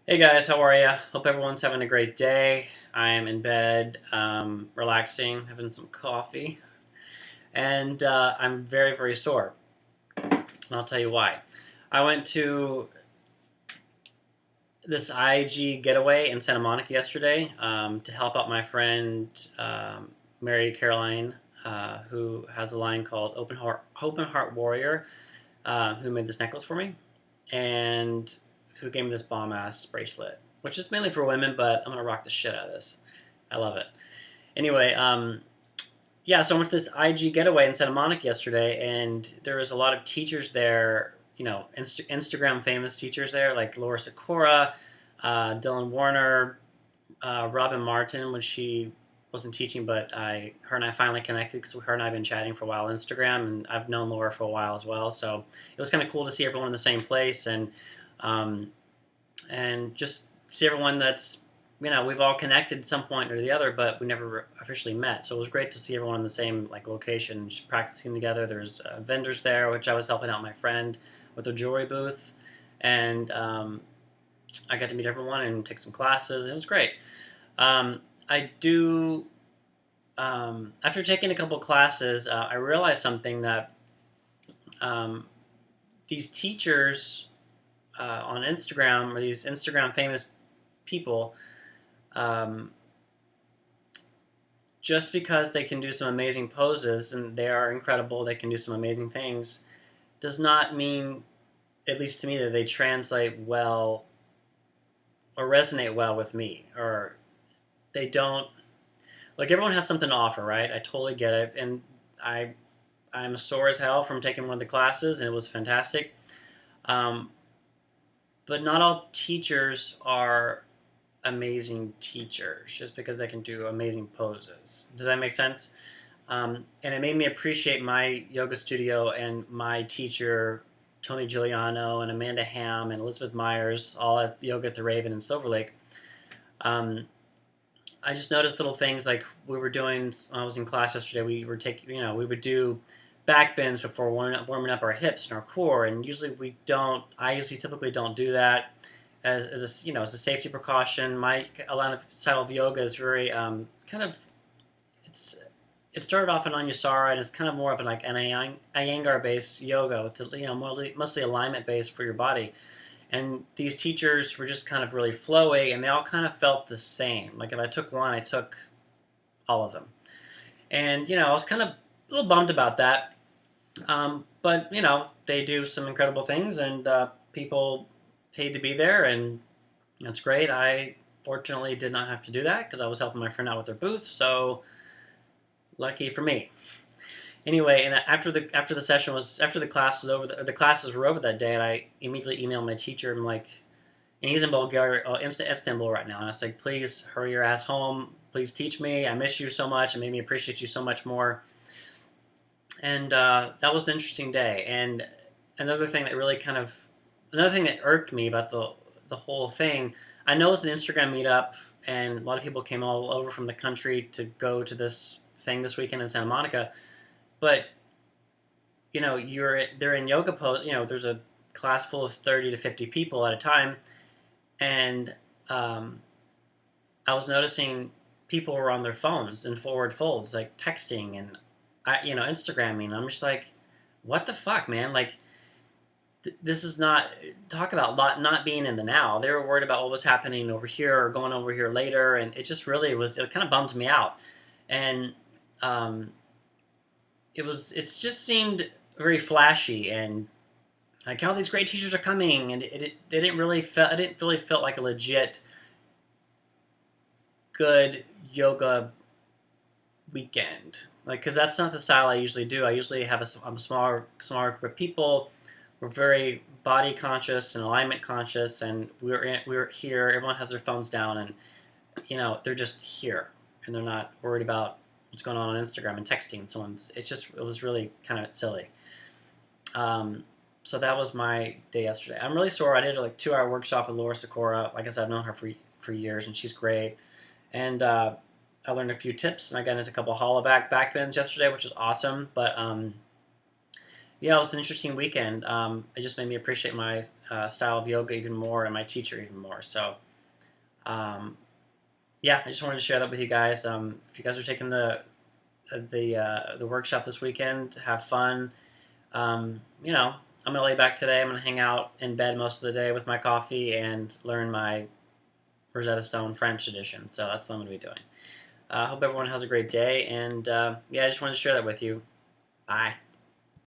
Hey guys, how are you? Hope everyone's having a great day. I am in bed, relaxing, having some coffee, and I'm very, very sore. And I'll tell you why. I went to this IG Getaway in Santa Monica yesterday to help out my friend Mary Caroline, who has a line called Open Heart Warrior, who made this necklace for me, and who gave me this bomb ass bracelet, which is mainly for women, but I'm gonna rock the shit out of this. I love it. Anyway, yeah, so I went to this IG Getaway in Santa Monica yesterday, and there was a lot of teachers there. Instagram famous teachers there, like Laura Sikora, Dylan Warner, Robin Martin when she wasn't teaching, but her and I finally connected because her and I have been chatting for a while on Instagram, and I've known Laura for a while as well. So it was kind of cool to see everyone in the same place, um, and just see everyone that's we've all connected at some point or the other, but we never officially met. So it was great to see everyone in the same location, just practicing together. There's vendors there, which I was helping out my friend with a jewelry booth, and I got to meet everyone and take some classes. It was great. I do. After taking a couple classes, I realized something that um, these teachers on Instagram, or these Instagram famous people, um, just because they can do some amazing poses and they are incredible, they can do some amazing things, does not mean, at least to me, that they translate well or resonate well with me, or they don't. Like, everyone has something to offer, right? I totally get it, and I I'm sore as hell from taking one of the classes, and it was fantastic. Um, but not all teachers are amazing teachers just because they can do amazing poses. Does that make sense? And it made me appreciate my yoga studio and my teacher, Tony Giuliano and Amanda Ham and Elizabeth Myers, all at Yoga at the Raven in Silver Lake. Um, I just noticed little things like we were doing when I was in class yesterday. We were taking, we would do back bends before warming up our hips and our core, and usually we don't. I usually typically don't do that as a as a safety precaution. My a lot of style of yoga is very kind of it's it started off in Anusara, and it's kind of more of an Iyengar based yoga with mostly alignment based for your body. And these teachers were just kind of really flowy, and they all kind of felt the same. Like if I took one, I took all of them. And I was kind of a little bummed about that. But they do some incredible things, and people paid to be there, and that's great. I fortunately did not have to do that because I was helping my friend out with their booth. So lucky for me. Anyway, and after the class was over, the classes were over that day, and I immediately emailed my teacher. I'm like, and he's in Bulgaria, Istanbul right now, and I was like, please hurry your ass home. Please teach me. I miss you so much. It made me appreciate you so much more. And that was an interesting day. And another thing that really another thing that irked me about the whole thing, I know it's an Instagram meetup, and a lot of people came all over from the country to go to this thing this weekend in Santa Monica. But they're in yoga pose. There's a class full of 30 to 50 people at a time, and I was noticing people were on their phones in forward folds, like texting and Instagramming. I'm just like, what the fuck, man? Like, this is not talk about not being in the now. They were worried about what was happening over here or going over here later, and it just really was. It kind of bummed me out, and um, it just seemed very flashy and like all these great teachers are coming, and it didn't really felt it didn't really felt like a legit good yoga weekend. Like, because that's not the style I usually do. I usually have I'm a smaller group of people. We're very body conscious and alignment conscious, and we're here. Everyone has their phones down, and they're just here, and they're not worried about what's going on Instagram and texting someone's. It was really kind of silly. Um, so that was my day yesterday. I'm really sore. I did a 2-hour workshop with Laura Sikora. Like I said, I've known her for years, and she's great. And I learned a few tips, and I got into a couple hollow back bends yesterday, which is awesome. But Yeah, it was an interesting weekend. It just made me appreciate my style of yoga even more and my teacher even more. So, um, yeah, I just wanted to share that with you guys. If you guys are taking the workshop this weekend, have fun. You know, I'm gonna lay back today. I'm gonna hang out in bed most of the day with my coffee and learn my Rosetta Stone French edition. So that's what I'm gonna be doing. I hope everyone has a great day, and yeah, I just wanted to share that with you. Bye.